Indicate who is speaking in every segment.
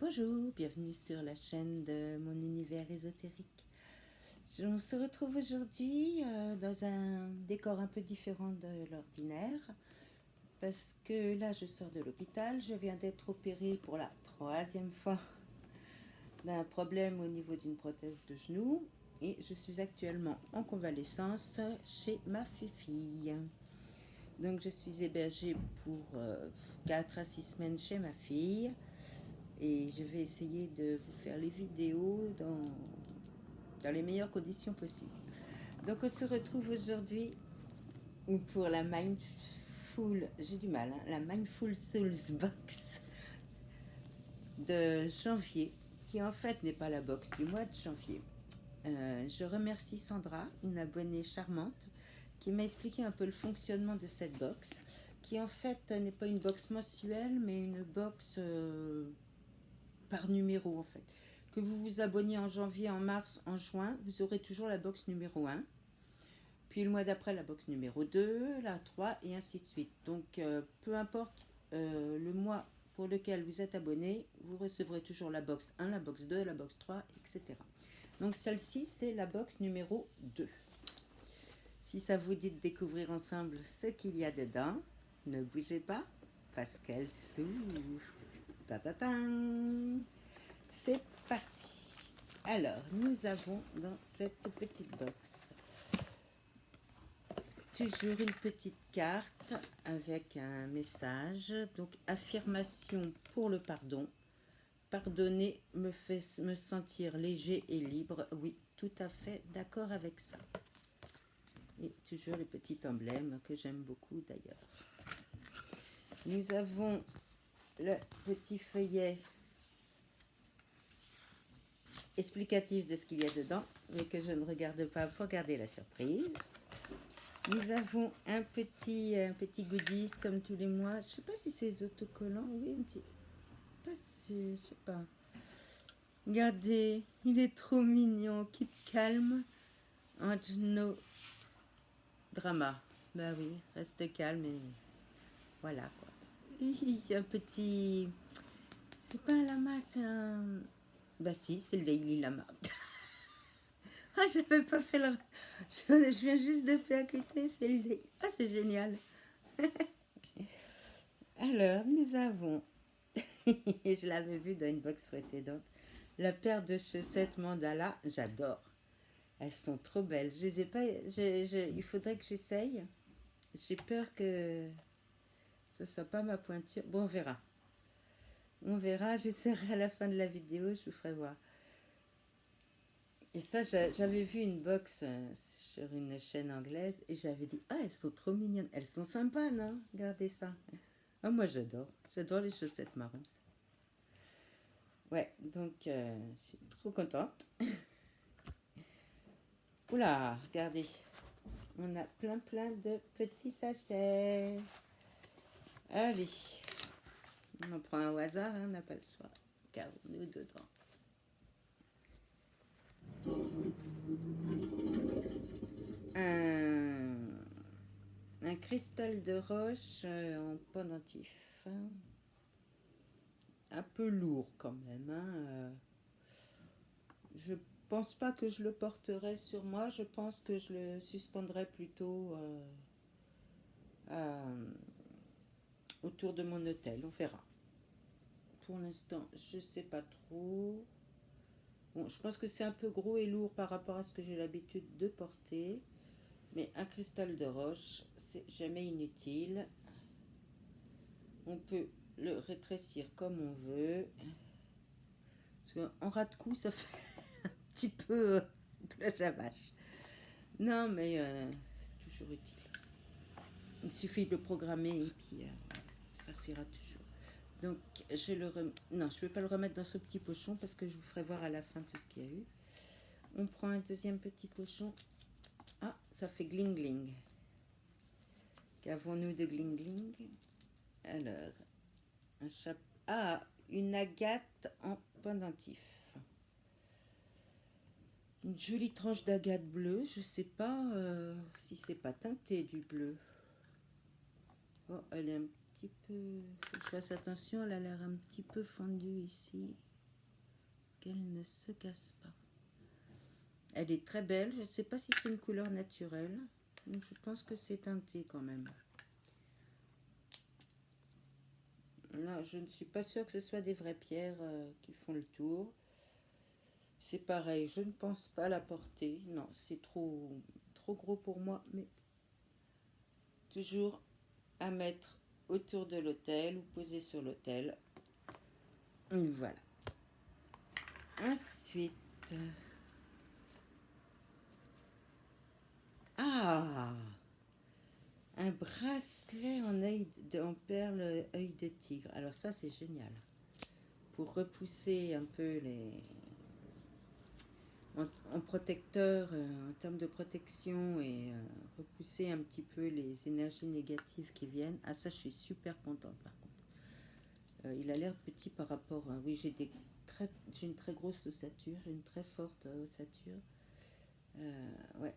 Speaker 1: Bonjour, bienvenue sur la chaîne de mon univers ésotérique. On se retrouve aujourd'hui dans un décor un peu différent de l'ordinaire parce que là je sors de l'hôpital, je viens d'être opérée pour la 3e fois d'un problème au niveau d'une prothèse de genou et je suis actuellement en convalescence chez ma fille. Donc je suis hébergée pour 4 à 6 semaines chez ma fille. Et je vais essayer de vous faire les vidéos dans les meilleures conditions possibles. Donc on se retrouve aujourd'hui pour la Mindful, j'ai du mal, hein, la Mindful Souls Box de janvier, qui en fait n'est pas la box du mois de janvier. Je remercie Sandra, une abonnée charmante, qui m'a expliqué un peu le fonctionnement de cette box, qui en fait n'est pas une box mensuelle, mais une box par numéro en fait. Que vous vous abonniez en janvier, en mars, en juin, vous aurez toujours la box numéro 1. Puis le mois d'après, la box numéro 2, la 3 et ainsi de suite. Donc peu importe le mois pour lequel vous êtes abonné, vous recevrez toujours la box 1, la box 2, la box 3, etc. Donc celle-ci, c'est la box numéro 2. Si ça vous dit de découvrir ensemble ce qu'il y a dedans, ne bougez pas parce qu'elle s'ouvre. Ta-ta-ta! C'est parti. Alors, nous avons dans cette petite box toujours une petite carte avec un message. Donc, affirmation pour le pardon. Pardonner me fait me sentir léger et libre. Oui, tout à fait d'accord avec ça. Et toujours les petits emblèmes que j'aime beaucoup d'ailleurs. Nous avons le petit feuillet explicatif de ce qu'il y a dedans, mais que je ne regarde pas pour garder la surprise. Nous avons un petit goodies comme tous les mois. Je sais pas si c'est les autocollants. Oui, un petit. Pas sûr, je sais pas. Regardez, il est trop mignon. Keep calm and no drama. Bah oui, reste calme et voilà quoi. C'est un petit. C'est pas un lama, c'est un. Bah si, c'est le Daily Lama. Ah, je n'avais pas fait le... Je viens juste de percuter, c'est le Daily. Ah, c'est génial. Alors, nous avons, je l'avais vu dans une box précédente, la paire de chaussettes mandala, j'adore. Elles sont trop belles. Je les ai pas, il faudrait que j'essaye. J'ai peur que ce soit pas ma pointure. Bon, on verra. On verra, j'essaierai à la fin de la vidéo, je vous ferai voir. Et ça, j'avais vu une box sur une chaîne anglaise et j'avais dit, ah, elles sont trop mignonnes. Elles sont sympas, non? Regardez ça. Ah, moi, j'adore. J'adore les chaussettes marron. Ouais, donc, je suis trop contente. Oula, regardez. On a plein de petits sachets. Allez. On en prend un au hasard, hein, on n'a pas le choix. Qu'avons-nous dedans? Un cristal de roche en pendentif. Un peu lourd quand même. Hein. Je pense pas que je le porterai sur moi. Je pense que je le suspendrai plutôt autour de mon hôtel. On verra. Pour l'instant, je sais pas trop. Bon, je pense que c'est un peu gros et lourd par rapport à ce que j'ai l'habitude de porter. Mais un cristal de roche, c'est jamais inutile. On peut le rétrécir comme on veut. Parce qu'en ras de cou, ça fait un petit peu plage à vache. Non, mais c'est toujours utile. Il suffit de le programmer et puis ça servira toujours. Donc, non, je ne vais pas le remettre dans ce petit pochon parce que je vous ferai voir à la fin tout ce qu'il y a eu. On prend un deuxième petit pochon. Ah, ça fait gling gling. Qu'avons-nous de gling gling? Alors, un chapeau. Ah, une agate en pendentif. Une jolie tranche d'agate bleue. Je sais pas si c'est pas teinté du bleu. Oh, elle est un petit peu... Faut que je fasse attention, elle a l'air un petit peu fendue ici. qu'elle ne se casse pas. Elle est très belle. Je ne sais pas si c'est une couleur naturelle. Je pense que c'est teinté quand même. Là, je ne suis pas sûre que ce soit des vraies pierres qui font le tour. C'est pareil, je ne pense pas la porter. Non, c'est trop gros pour moi, mais toujours à mettre autour de l'autel ou poser sur l'autel. Voilà. Ensuite, un bracelet en perles œil de tigre. Alors ça, c'est génial. Pour repousser un peu en protecteur, en termes de protection et repousser un petit peu les énergies négatives qui viennent. Ah ça, je suis super contente par contre. Il a l'air petit par rapport à... Oui, j'ai une très grosse ossature, j'ai une très forte ossature. Ouais.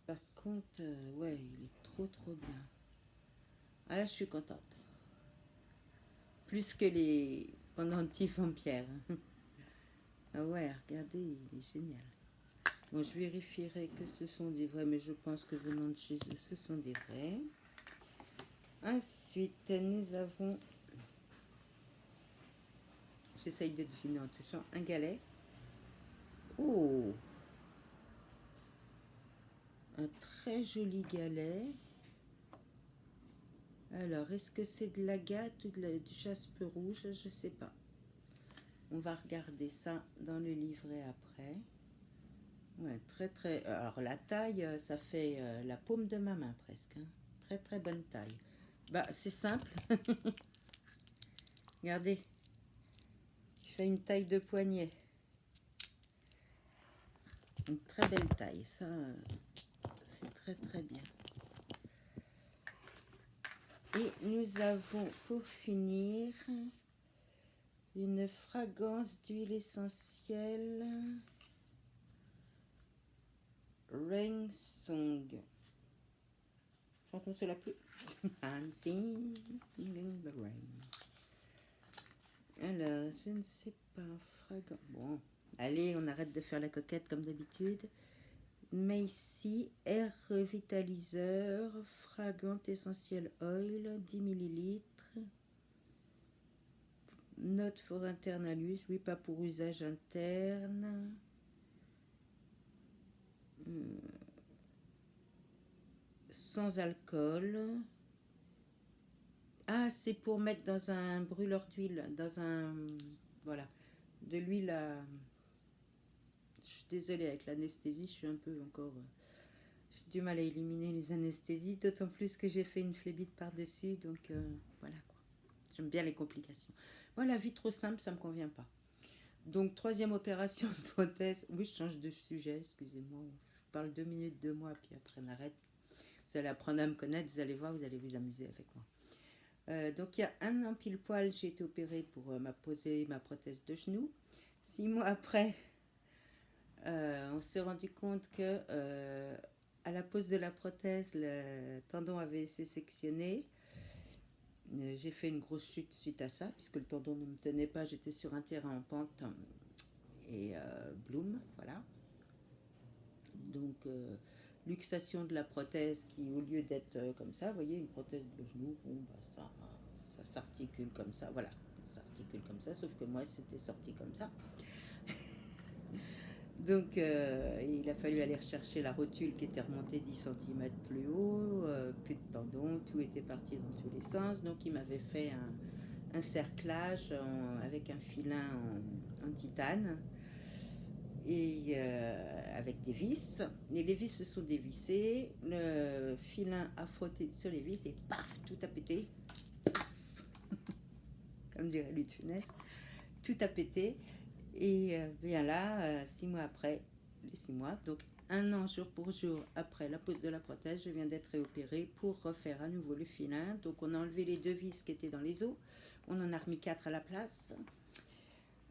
Speaker 1: Par contre, ouais, il est trop bien. Ah là, je suis contente. Plus que les pendentifs en pierre. Ah ouais, regardez, il est génial. Bon, je vérifierai que ce sont des vrais, mais je pense que venant de chez eux, ce sont des vrais. Ensuite, nous avons... J'essaye de deviner en touchant un galet. Oh! Un très joli galet. Alors, est-ce que c'est de l'agate ou du jaspe rouge? Je ne sais pas. On va regarder ça dans le livret après. Ouais, très... Alors, la taille, ça fait la paume de ma main presque. Hein. Très bonne taille. Bah, c'est simple. Regardez. Il fait une taille de poignet. Une très belle taille. Ça, c'est très bien. Et nous avons, pour finir, une fragrance d'huile essentielle Rain Song. Chantons cela plus. I'm singing in the rain. Alors, je ne sais pas, fragrance. Bon, allez, on arrête de faire la coquette comme d'habitude. Macy Air Revitaliseur, Fragrant Essentiel Oil, 10 ml. Note for internal use, oui, pas pour usage interne. Sans alcool. Ah, c'est pour mettre dans un brûleur d'huile, dans un... Voilà, de l'huile à... Je suis désolée, avec l'anesthésie, je suis un peu encore... J'ai du mal à éliminer les anesthésies, d'autant plus que j'ai fait une phlébite par-dessus, donc voilà quoi. J'aime bien les complications. Moi, la vie trop simple, ça me convient pas. Donc, troisième opération de prothèse. Oui, je change de sujet, excusez-moi. Je parle 2 minutes de moi, puis après on arrête. Vous allez apprendre à me connaître, vous allez voir, vous allez vous amuser avec moi. Donc, il y a 1 an pile poil, j'ai été opérée pour poser ma prothèse de genou. 6 mois après, on s'est rendu compte que à la pose de la prothèse, le tendon avait été sectionné. J'ai fait une grosse chute suite à ça, puisque le tendon ne me tenait pas, j'étais sur un terrain en pente et bloom, voilà. Donc, luxation de la prothèse qui, au lieu d'être comme ça, vous voyez, une prothèse de genou, bon, bah, ça s'articule comme ça, voilà, ça s'articule comme ça, sauf que moi, c'était sorti comme ça. Donc, il a fallu aller rechercher la rotule qui était remontée 10 cm plus haut, plus de tendons, tout était parti dans tous les sens. Donc, il m'avait fait un cerclage avec un filin en titane et avec des vis. Et les vis se sont dévissées, le filin a frotté sur les vis et paf, tout a pété. Paf comme dirait Louis de Funès, tout a pété. Et bien là, 6 mois après, les 6 mois, donc 1 an jour pour jour après la pose de la prothèse, je viens d'être réopérée pour refaire à nouveau le filin. Donc on a enlevé les 2 vis qui étaient dans les os, on en a remis 4 à la place.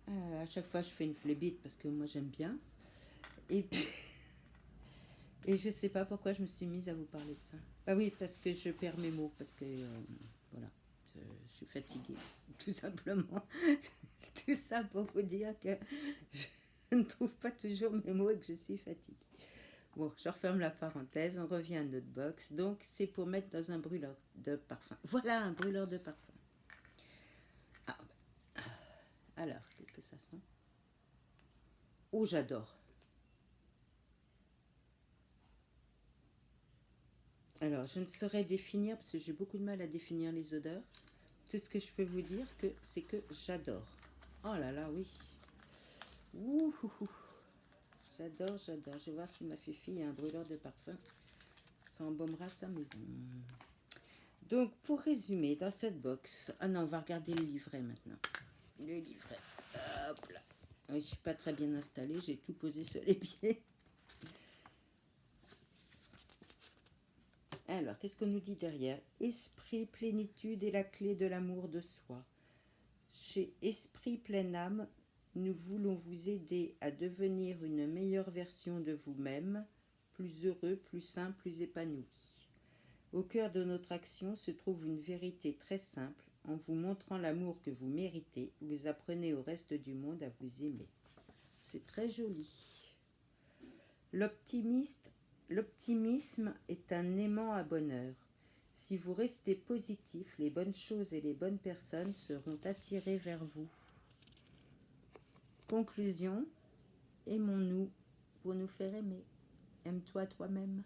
Speaker 1: À chaque fois je fais une phlébite parce que moi j'aime bien. Et puis, et je sais pas pourquoi je me suis mise à vous parler de ça. Bah oui, parce que je perds mes mots, parce que voilà, je suis fatiguée, tout simplement. Tout ça pour vous dire que je ne trouve pas toujours mes mots et que je suis fatiguée. Bon, je referme la parenthèse, on revient à notre box. Donc, c'est pour mettre dans un brûleur de parfum. Voilà, un brûleur de parfum. Ah, alors, qu'est-ce que ça sent? Oh, j'adore. Alors, je ne saurais définir, parce que j'ai beaucoup de mal à définir les odeurs. Tout ce que je peux vous dire, c'est que j'adore. Oh là là, oui. Ouh, ouh, ouh. J'adore, j'adore. Je vais voir si ma fifi a un brûleur de parfum. Ça embaumera sa maison. Donc, pour résumer, dans cette box... Ah non, on va regarder le livret maintenant. Le livret. Hop là. Je ne suis pas très bien installée. J'ai tout posé sur les pieds. Alors, qu'est-ce qu'on nous dit derrière? Esprit, plénitude est la clé de l'amour de soi. Chez Esprit Pleine Âme, nous voulons vous aider à devenir une meilleure version de vous-même, plus heureux, plus sain, plus épanoui. Au cœur de notre action se trouve une vérité très simple. En vous montrant l'amour que vous méritez, vous apprenez au reste du monde à vous aimer. C'est très joli. L'optimisme est un aimant à bonheur. Si vous restez positif, les bonnes choses et les bonnes personnes seront attirées vers vous. Conclusion, aimons-nous pour nous faire aimer. Aime-toi toi-même.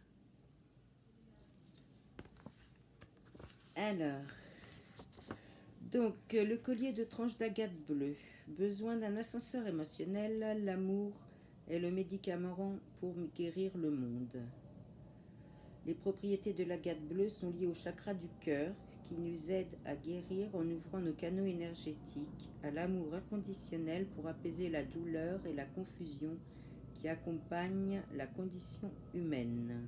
Speaker 1: Alors, donc, le collier de tranche d'agate bleue. Besoin d'un ascenseur émotionnel, l'amour est le médicament pour guérir le monde. Les propriétés de l'agate bleue sont liées au chakra du cœur qui nous aide à guérir en ouvrant nos canaux énergétiques, à l'amour inconditionnel pour apaiser la douleur et la confusion qui accompagnent la condition humaine.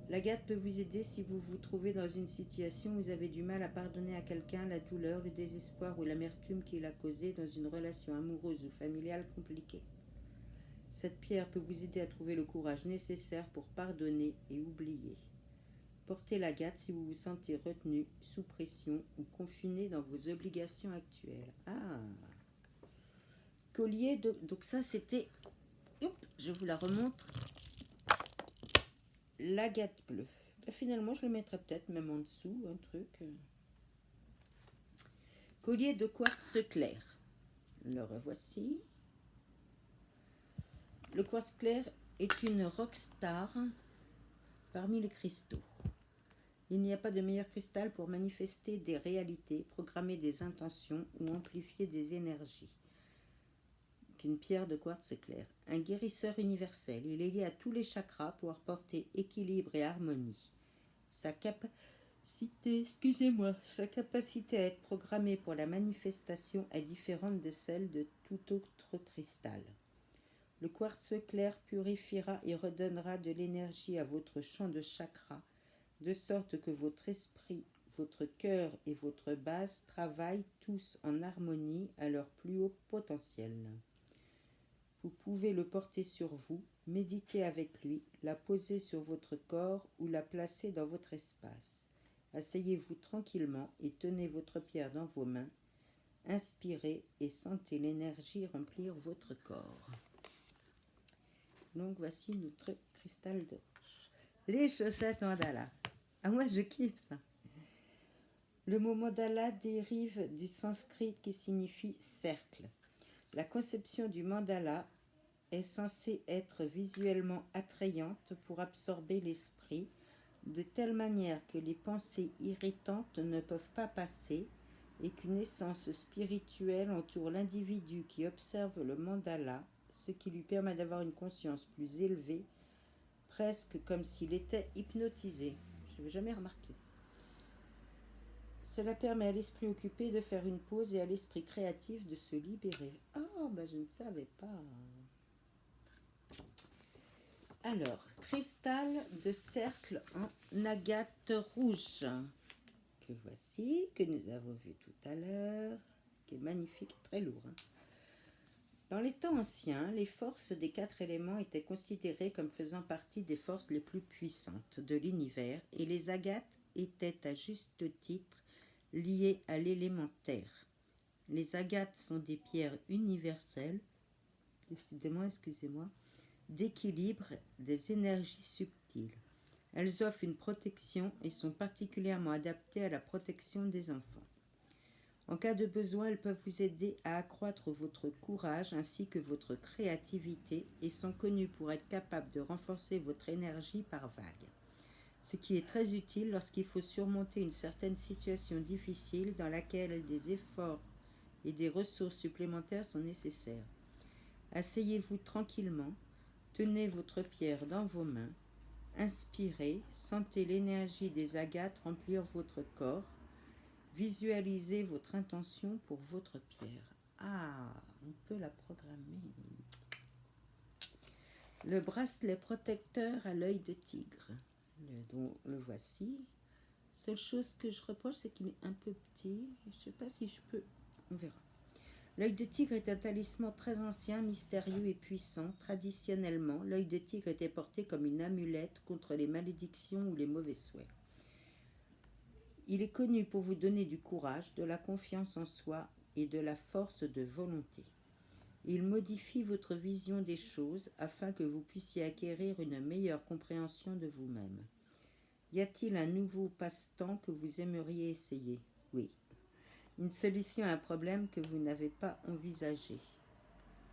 Speaker 1: L'agate peut vous aider si vous vous trouvez dans une situation où vous avez du mal à pardonner à quelqu'un la douleur, le désespoir ou l'amertume qu'il a causé dans une relation amoureuse ou familiale compliquée. Cette pierre peut vous aider à trouver le courage nécessaire pour pardonner et oublier. Portez l'agate si vous vous sentez retenu, sous pression ou confiné dans vos obligations actuelles. Ah, collier de... Donc ça c'était... Je vous la remontre. L'agate bleue. Finalement, je le mettrai peut-être même en dessous, un truc. Collier de quartz clair. Le revoici. Le quartz clair est une rockstar parmi les cristaux. Il n'y a pas de meilleur cristal pour manifester des réalités, programmer des intentions ou amplifier des énergies qu'une pierre de quartz clair. Un guérisseur universel, il est lié à tous les chakras pour apporter équilibre et harmonie. Sa capacité à être programmée pour la manifestation est différente de celle de tout autre cristal. Le quartz clair purifiera et redonnera de l'énergie à votre champ de chakras, de sorte que votre esprit, votre cœur et votre base travaillent tous en harmonie à leur plus haut potentiel. Vous pouvez le porter sur vous, méditer avec lui, la poser sur votre corps ou la placer dans votre espace. Asseyez-vous tranquillement et tenez votre pierre dans vos mains. Inspirez et sentez l'énergie remplir votre corps. Donc voici notre cristal de roche. Les chaussettes mandala. Ah, moi je kiffe ça. Le mot mandala dérive du sanskrit qui signifie cercle. La conception du mandala est censée être visuellement attrayante pour absorber l'esprit, de telle manière que les pensées irritantes ne peuvent pas passer et qu'une essence spirituelle entoure l'individu qui observe le mandala, ce qui lui permet d'avoir une conscience plus élevée, presque comme s'il était hypnotisé. Je n'avais jamais remarqué. Cela permet à l'esprit occupé de faire une pause et à l'esprit créatif de se libérer. Oh, ben je ne savais pas. Alors, cristal de cercle en agate rouge, que voici, que nous avons vu tout à l'heure, qui est magnifique, très lourd. Dans les temps anciens, les forces des 4 éléments étaient considérées comme faisant partie des forces les plus puissantes de l'univers et les agates étaient à juste titre liées à l'élément terre. Les agates sont des pierres universelles, décidément, excusez-moi, d'équilibre des énergies subtiles. Elles offrent une protection et sont particulièrement adaptées à la protection des enfants. En cas de besoin, elles peuvent vous aider à accroître votre courage ainsi que votre créativité et sont connues pour être capables de renforcer votre énergie par vagues, ce qui est très utile lorsqu'il faut surmonter une certaine situation difficile dans laquelle des efforts et des ressources supplémentaires sont nécessaires. Asseyez-vous tranquillement, tenez votre pierre dans vos mains, inspirez, sentez l'énergie des agates remplir votre corps, visualisez votre intention pour votre pierre. Ah, on peut la programmer. Le bracelet protecteur à l'œil de tigre. Le voici. Seule chose que je reproche, c'est qu'il est un peu petit. Je ne sais pas si je peux... On verra. L'œil de tigre est un talisman très ancien, mystérieux et puissant. Traditionnellement, l'œil de tigre était porté comme une amulette contre les malédictions ou les mauvais souhaits. Il est connu pour vous donner du courage, de la confiance en soi et de la force de volonté. Il modifie votre vision des choses afin que vous puissiez acquérir une meilleure compréhension de vous-même. Y a-t-il un nouveau passe-temps que vous aimeriez essayer? Oui. Une solution à un problème que vous n'avez pas envisagé?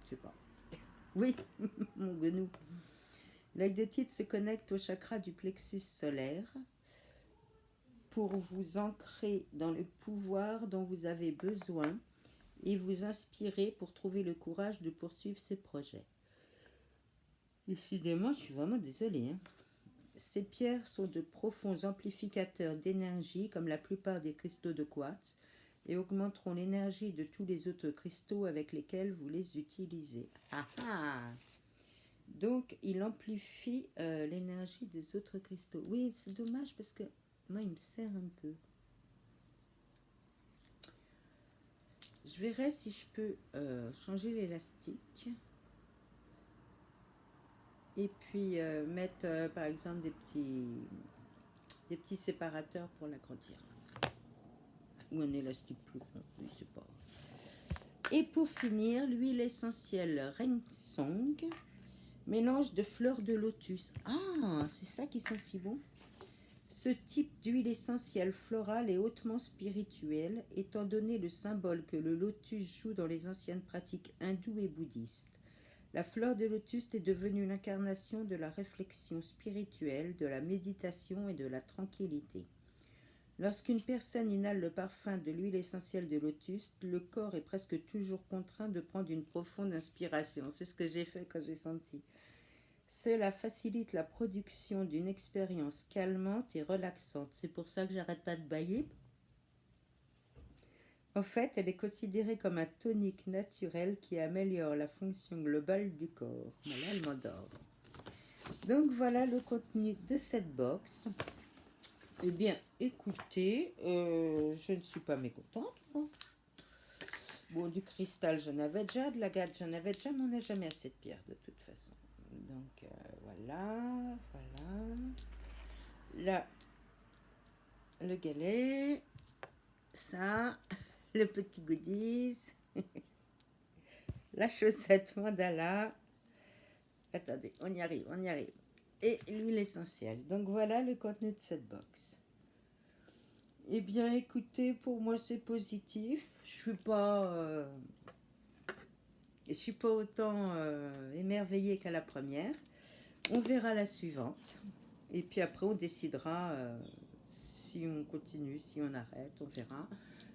Speaker 1: Je sais pas. Oui, mon genou. L'œil de tigre se connecte au chakra du plexus solaire pour vous ancrer dans le pouvoir dont vous avez besoin et vous inspirer pour trouver le courage de poursuivre ces projets. Décidément, je suis vraiment désolée. Ces pierres sont de profonds amplificateurs d'énergie comme la plupart des cristaux de quartz et augmenteront l'énergie de tous les autres cristaux avec lesquels vous les utilisez. Ah ah! Donc, il amplifie l'énergie des autres cristaux. Oui, c'est dommage parce que moi, il me sert un peu. Je verrai si je peux changer l'élastique. Et puis mettre par exemple des petits séparateurs pour l'agrandir. Ou un élastique plus grand, je ne sais pas. Et pour finir, l'huile essentielle Rensong, mélange de fleurs de lotus. Ah, c'est ça qui sent si bon. Ce type d'huile essentielle florale est hautement spirituelle, étant donné le symbole que le lotus joue dans les anciennes pratiques hindoues et bouddhistes. La fleur de lotus est devenue l'incarnation de la réflexion spirituelle, de la méditation et de la tranquillité. Lorsqu'une personne inhale le parfum de l'huile essentielle de lotus, le corps est presque toujours contraint de prendre une profonde inspiration. C'est ce que j'ai fait quand j'ai senti. Cela facilite la production d'une expérience calmante et relaxante. C'est pour ça que j'arrête pas de bailler. En fait, elle est considérée comme un tonique naturel qui améliore la fonction globale du corps. Voilà, elle m'endort. Donc voilà le contenu de cette box. Eh bien, écoutez, je ne suis pas mécontente. Bon, du cristal, j'en avais déjà, de l'agate, j'en avais déjà, mais on n'a jamais assez de pierre de toute façon. Donc voilà. Là, le galet, ça, le petit goodies, la chaussette mandala. Attendez, on y arrive. Et l'huile essentielle. Donc voilà le contenu de cette box. Eh bien, écoutez, pour moi c'est positif. Je suis pas autant émerveillée qu'à la première. On verra la suivante. Et puis après, on décidera si on continue, si on arrête, on verra.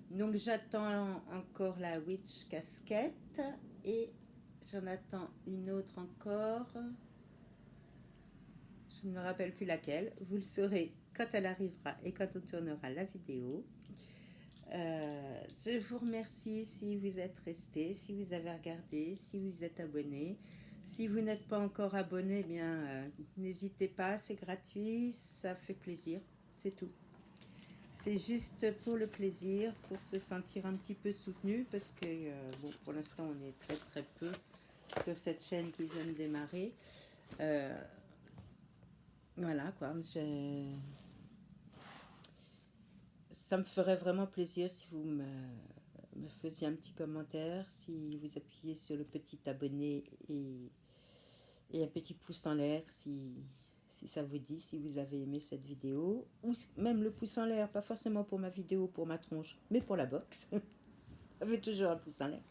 Speaker 1: Donc j'attends encore la Witch casquette et j'en attends une autre encore. Je ne me rappelle plus laquelle. Vous le saurez quand elle arrivera et quand on tournera la vidéo. Je vous remercie si vous êtes restés, si vous avez regardé, si vous êtes abonné. Si vous n'êtes pas encore abonné, eh bien n'hésitez pas, c'est gratuit, ça fait plaisir, c'est tout. C'est juste pour le plaisir, pour se sentir un petit peu soutenu, parce que bon, pour l'instant on est très très peu sur cette chaîne qui vient de démarrer. Voilà quoi, ça me ferait vraiment plaisir si vous me faisiez un petit commentaire, si vous appuyez sur le petit abonné et un petit pouce en l'air si ça vous dit, si vous avez aimé cette vidéo, ou même le pouce en l'air, pas forcément pour ma vidéo, pour ma tronche, mais pour la box. Ça fait toujours un pouce en l'air.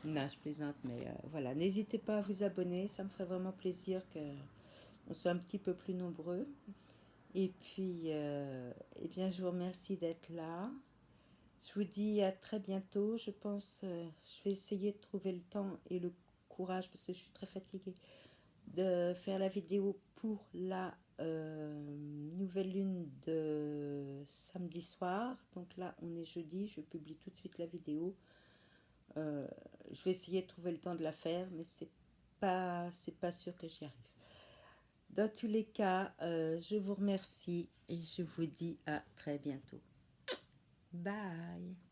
Speaker 1: Non, je plaisante, mais voilà, n'hésitez pas à vous abonner, ça me ferait vraiment plaisir qu'on soit un petit peu plus nombreux. Et puis, eh bien, je vous remercie d'être là. Je vous dis à très bientôt. Je pense, je vais essayer de trouver le temps et le courage, parce que je suis très fatiguée, de faire la vidéo pour la nouvelle lune de samedi soir. Donc là, on est jeudi, je publie tout de suite la vidéo. Je vais essayer de trouver le temps de la faire, mais c'est pas sûr que j'y arrive. Dans tous les cas, je vous remercie et je vous dis à très bientôt. Bye!